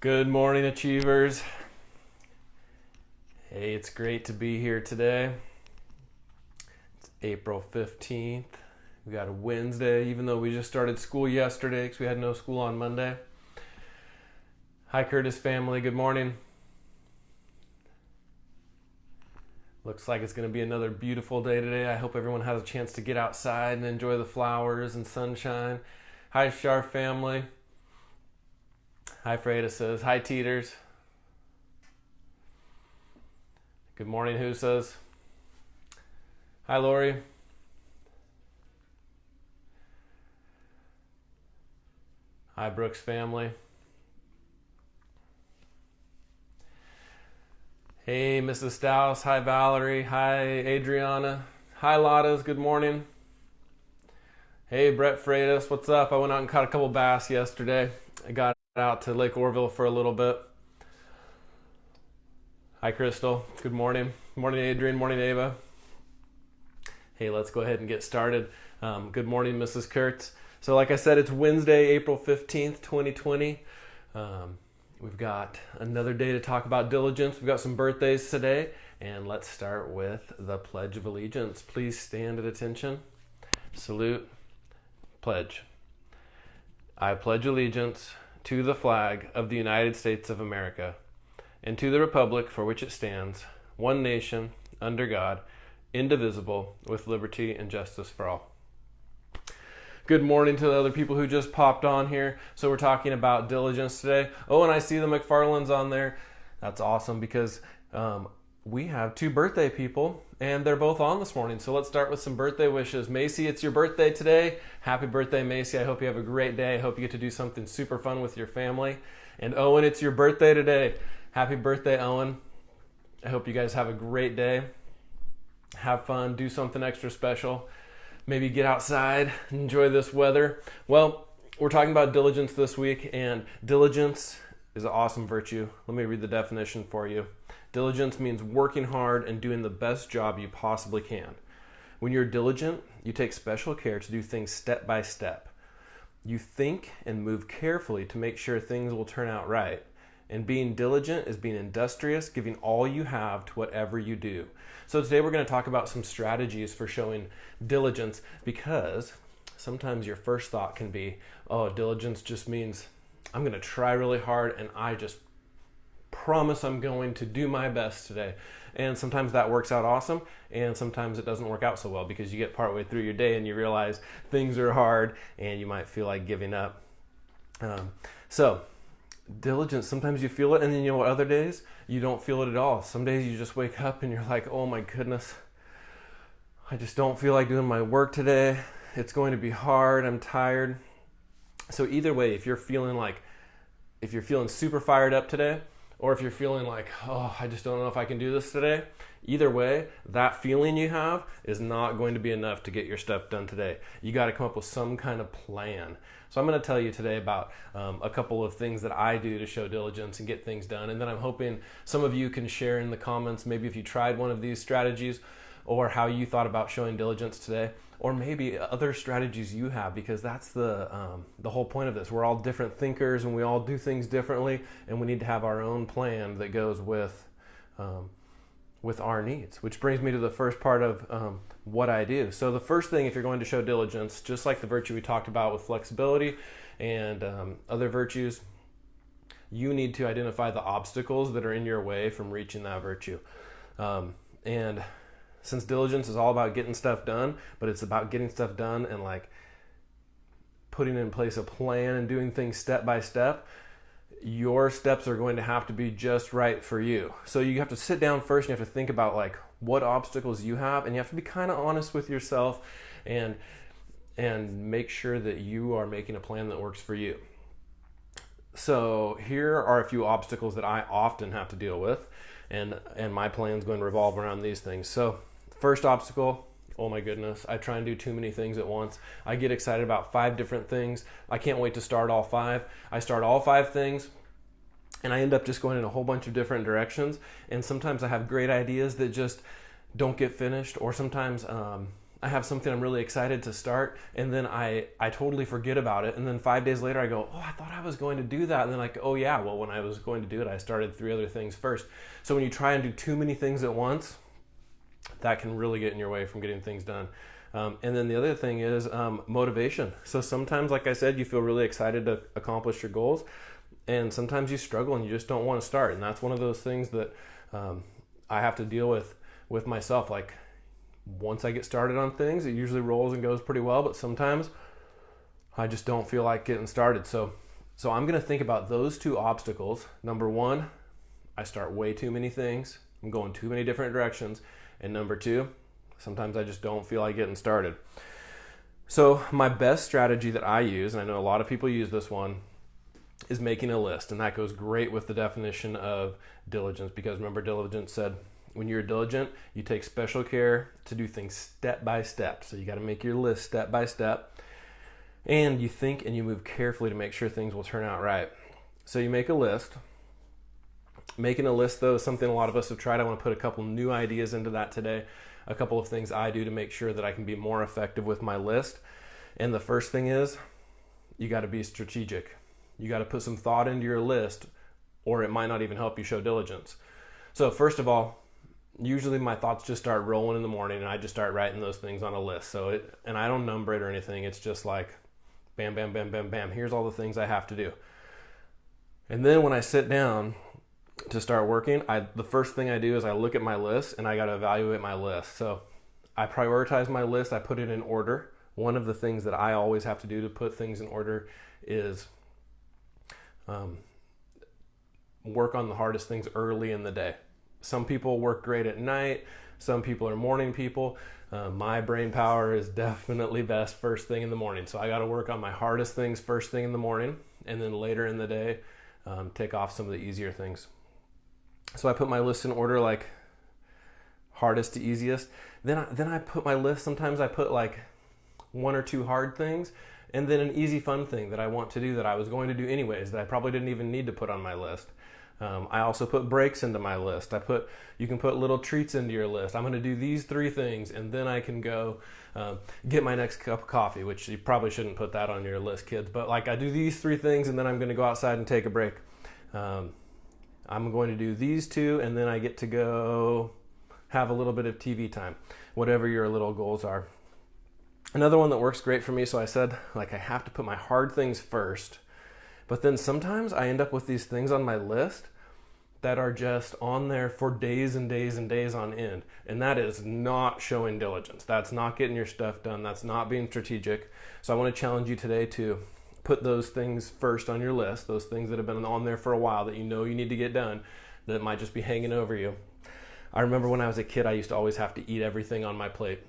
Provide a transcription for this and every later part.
Good morning, Achievers. Hey, it's great to be here today. It's April 15th. We got a Wednesday, even though we just started school yesterday because we had no school on Monday. Hi, Curtis family. Good morning. Looks like it's going to be another beautiful day today. I hope everyone has a chance to get outside and enjoy the flowers and sunshine. Hi, Shar family. Hi, Freda says. Hi, Teeters. Good morning, Who says. Hi, Lori. Hi, Brooks family. Hey, Mrs. Stouse. Hi, Valerie. Hi, Adriana. Hi, Lottes. Good morning. Hey, Brett Freitas. What's up? I went out and caught a couple bass yesterday. I got out to Lake Orville for a little bit. Hi, Crystal. Good morning. Morning, Adrian. Morning, Ava. Hey, let's go ahead and get started. Good morning, Mrs. Kurtz. So like I said, it's Wednesday, April 15th, 2020. We've got another day to talk about diligence. We've got some birthdays today. And let's start with the Pledge of Allegiance. Please stand at attention. Salute. Pledge. I pledge allegiance to the flag of the United States of America and to the republic for which it stands, one nation, under God, indivisible, with liberty and justice for all. Good morning to the other people who just popped on here. So we're talking about diligence today. Oh, and I see the McFarlands on there. That's awesome because we have two birthday people and they're both on this morning. So let's start with some birthday wishes. Macy, it's your birthday today. Happy birthday, Macy. I hope you have a great day. I hope you get to do something super fun with your family. And Owen, it's your birthday today. Happy birthday, Owen. I hope you guys have a great day. Have fun, do something extra special. Maybe get outside, enjoy this weather. Well, we're talking about diligence this week, and diligence is an awesome virtue. Let me read the definition for you. Diligence means working hard and doing the best job you possibly can. When you're diligent, you take special care to do things step by step. You think and move carefully to make sure things will turn out right. And being diligent is being industrious, giving all you have to whatever you do. So today we're going to talk about some strategies for showing diligence, because sometimes your first thought can be, oh, diligence just means I'm going to try really hard and I just promise I'm going to do my best today. And sometimes that works out awesome, and sometimes it doesn't work out so well because you get partway through your day and you realize things are hard and you might feel like giving up. Diligence, sometimes you feel it, and then you know what, other days you don't feel it at all. Some days you just wake up and you're like, oh my goodness, I just don't feel like doing my work today. It's going to be hard. I'm tired. So either way, if you're feeling super fired up today, or if you're feeling like, oh, I just don't know if I can do this today, either way, that feeling you have is not going to be enough to get your stuff done today. You got to come up with some kind of plan. So I'm going to tell you today about a couple of things that I do to show diligence and get things done. And then I'm hoping some of you can share in the comments, maybe if you tried one of these strategies, or how you thought about showing diligence today, or maybe other strategies you have, because that's the whole point of this. We're all different thinkers and we all do things differently, and we need to have our own plan that goes with our needs, which brings me to the first part of what I do. So the first thing, if you're going to show diligence, just like the virtue we talked about with flexibility and other virtues, you need to identify the obstacles that are in your way from reaching that virtue. And since diligence is all about getting stuff done, but it's about getting stuff done and like putting in place a plan and doing things step by step, your steps are going to have to be just right for you. So you have to sit down first and you have to think about like what obstacles you have, and you have to be kind of honest with yourself and make sure that you are making a plan that works for you. So here are a few obstacles that I often have to deal with, and my plan is going to revolve around these things. So first obstacle, oh my goodness, I try and do too many things at once. I get excited about 5 different things. I can't wait to start all 5. I start all 5 things and I end up just going in a whole bunch of different directions. And sometimes I have great ideas that just don't get finished, or sometimes I have something I'm really excited to start, and then I totally forget about it, and then 5 days later I go, oh, I thought I was going to do that, and then like, oh yeah, well, when I was going to do it, I started 3 other things first. So when you try and do too many things at once, that can really get in your way from getting things done. And then the other thing is motivation. So sometimes, like I said, you feel really excited to accomplish your goals, and sometimes you struggle and you just don't want to start. And that's one of those things that I have to deal with myself. Like, once I get started on things, it usually rolls and goes pretty well, but sometimes I just don't feel like getting started. So I'm going to think about those 2 obstacles. Number 1, I start way too many things. I'm going too many different directions. And number 2, sometimes I just don't feel like getting started. So my best strategy that I use, and I know a lot of people use this one, is making a list. And that goes great with the definition of diligence, because remember, diligence said, when you're diligent, you take special care to do things step by step. So you got to make your list step by step, and you think and you move carefully to make sure things will turn out right. So you make a list. Making a list, though, is something a lot of us have tried. I want to put a couple new ideas into that today. A couple of things I do to make sure that I can be more effective with my list. And the first thing is, you got to be strategic. You got to put some thought into your list, or it might not even help you show diligence. So first of all, usually my thoughts just start rolling in the morning, and I just start writing those things on a list. And I don't number it or anything. It's just like bam, bam, bam, bam, bam. Here's all the things I have to do. And then when I sit down to start working, the first thing I do is I look at my list, and I got to evaluate my list. So I prioritize my list. I put it in order. One of the things that I always have to do to put things in order is work on the hardest things early in the day. Some people work great at night. Some people are morning people. My brain power is definitely best first thing in the morning. So I got to work on my hardest things first thing in the morning, and then later in the day, take off some of the easier things. So I put my list in order, like hardest to easiest. Then I put my list, sometimes I put like 1 or 2 hard things, and then an easy fun thing that I want to do that I was going to do anyways, that I probably didn't even need to put on my list. I also put breaks into my list. You can put little treats into your list. I'm going to do these 3 things, and then I can go get my next cup of coffee, which you probably shouldn't put that on your list, kids. But like, I do these 3 things, and then I'm going to go outside and take a break. I'm going to do these 2, and then I get to go have a little bit of TV time, whatever your little goals are. Another one that works great for me, so I said, like, I have to put my hard things first. But then sometimes I end up with these things on my list that are just on there for days and days and days on end. And that is not showing diligence. That's not getting your stuff done. That's not being strategic. So I want to challenge you today to put those things first on your list, those things that have been on there for a while that you know you need to get done, that might just be hanging over you. I remember when I was a kid, I used to always have to eat everything on my plate.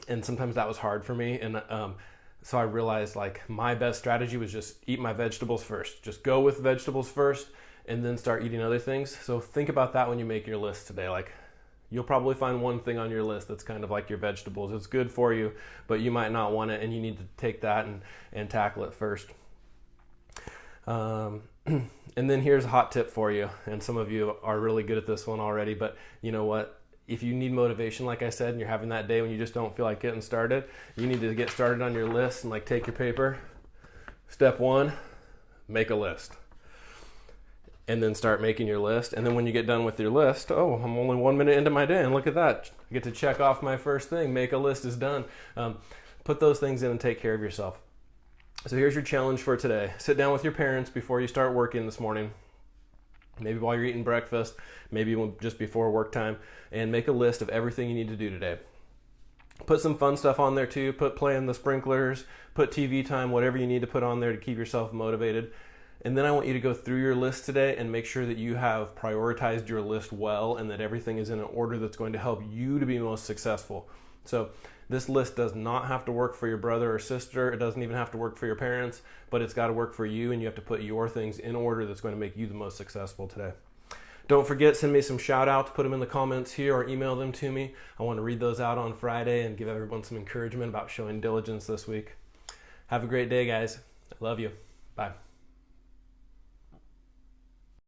And sometimes that was hard for me. And so I realized, like, my best strategy was just eat my vegetables first. Just go with vegetables first and then start eating other things. So think about that when you make your list today. Like, you'll probably find one thing on your list that's kind of like your vegetables. It's good for you, but you might not want it, and you need to take that and tackle it first. And then here's a hot tip for you. And some of you are really good at this one already, but you know what? If you need motivation, like I said, and you're having that day when you just don't feel like getting started, you need to get started on your list and like take your paper. Step 1, make a list. And then start making your list. And then when you get done with your list, oh, I'm only 1 minute into my day, and look at that. I get to check off my first thing. Make a list is done. Put those things in and take care of yourself. So here's your challenge for today. Sit down with your parents before you start working this morning. Maybe while you're eating breakfast, maybe just before work time, and make a list of everything you need to do today. Put some fun stuff on there too. Put playing the sprinklers, put TV time, whatever you need to put on there to keep yourself motivated. And then I want you to go through your list today and make sure that you have prioritized your list well and that everything is in an order that's going to help you to be most successful. So this list does not have to work for your brother or sister. It doesn't even have to work for your parents, but it's got to work for you, and you have to put your things in order that's going to make you the most successful today. Don't forget, send me some shout outs, put them in the comments here or email them to me. I want to read those out on Friday and give everyone some encouragement about showing diligence this week. Have a great day, guys. I love you. Bye.